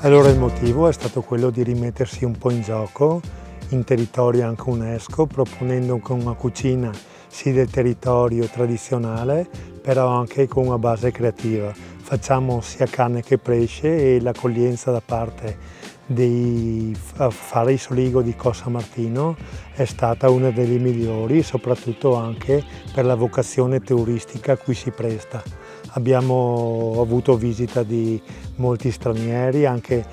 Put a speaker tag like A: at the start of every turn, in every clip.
A: Allora il motivo è stato quello di rimettersi un po' in gioco in territorio anche UNESCO, proponendo con una cucina sì del territorio tradizionale, però anche con una base creativa. Facciamo sia carne che pesce e l'accoglienza da parte dei Fari Soligo di Cossa Martino è stata una delle migliori, soprattutto anche per la vocazione turistica a cui si presta. Abbiamo avuto visita di molti stranieri, anche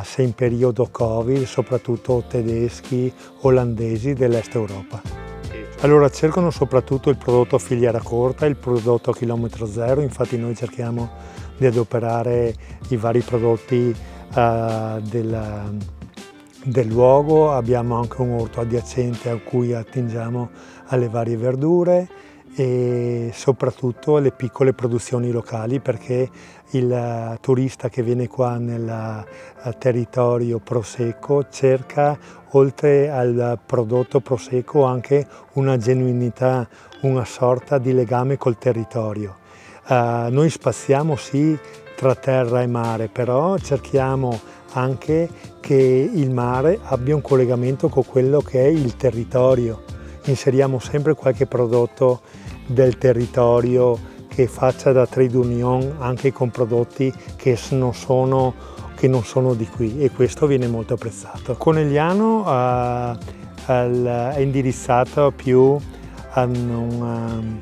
A: se in periodo Covid, soprattutto tedeschi, olandesi dell'Est Europa. Allora cercano soprattutto il prodotto a filiera corta, il prodotto a chilometro zero, infatti noi cerchiamo di adoperare i vari prodotti del luogo. Abbiamo anche un orto adiacente a cui attingiamo alle varie verdure e soprattutto alle piccole produzioni locali, perché il turista che viene qua nel territorio prosecco cerca, oltre al prodotto prosecco, anche una genuinità, una sorta di legame col territorio. Noi spaziamo sì tra terra e mare, però cerchiamo anche che il mare abbia un collegamento con quello che è il territorio. Inseriamo sempre qualche prodotto del territorio che faccia da trade union anche con prodotti che non sono di qui, e questo viene molto apprezzato. Conegliano è indirizzato più a un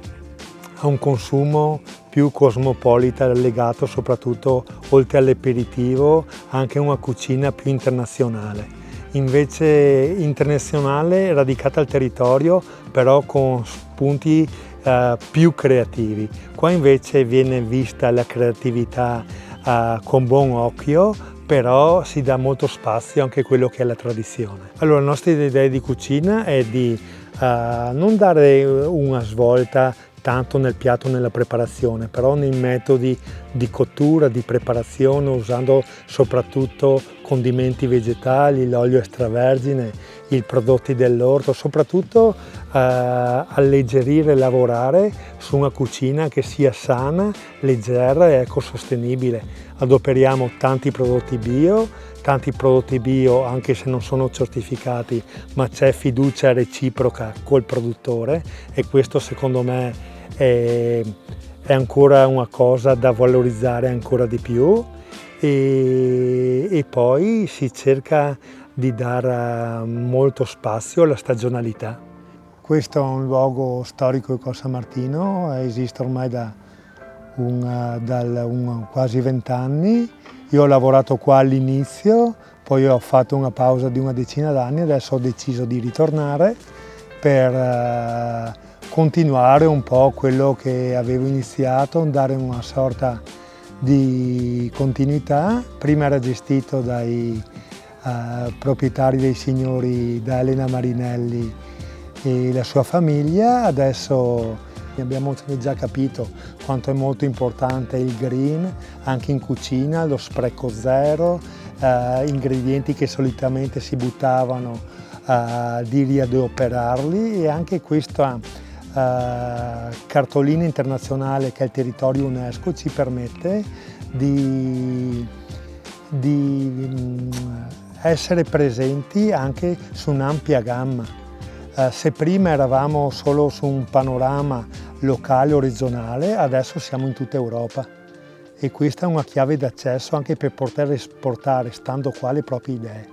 A: consumo più cosmopolita, legato soprattutto, oltre all'aperitivo, anche a una cucina più internazionale. Invece internazionale radicata al territorio, però con spunti più creativi. Qua invece viene vista la creatività con buon occhio, però si dà molto spazio anche a quello che è la tradizione. Allora, la nostra idea di cucina è di non dare una svolta tanto nel piatto, nella preparazione, però nei metodi di cottura, di preparazione, usando soprattutto condimenti vegetali, l'olio extravergine, i prodotti dell'orto, soprattutto alleggerire e lavorare su una cucina che sia sana, leggera e ecosostenibile. Adoperiamo tanti prodotti bio anche se non sono certificati, ma c'è fiducia reciproca col produttore, e questo secondo me è ancora una cosa da valorizzare ancora di più, e poi si cerca di dare molto spazio alla stagionalità. Questo è un luogo storico di Cossa Martino, esiste ormai da quasi 20 anni. Io ho lavorato qua all'inizio, poi ho fatto una pausa di una decina d'anni, adesso ho deciso di ritornare per continuare un po' quello che avevo iniziato, dare una sorta di continuità. Prima era gestito dai proprietari, dei signori, da Elena Marinelli e la sua famiglia. Adesso abbiamo già capito quanto è molto importante il green anche in cucina, lo spreco zero, ingredienti che solitamente si buttavano, di riadoperarli, e anche questa cartolina internazionale che è il territorio UNESCO ci permette di essere presenti anche su un'ampia gamma. Se prima eravamo solo su un panorama locale o regionale, adesso siamo in tutta Europa, e questa è una chiave d'accesso anche per poter esportare, stando qua, le proprie idee.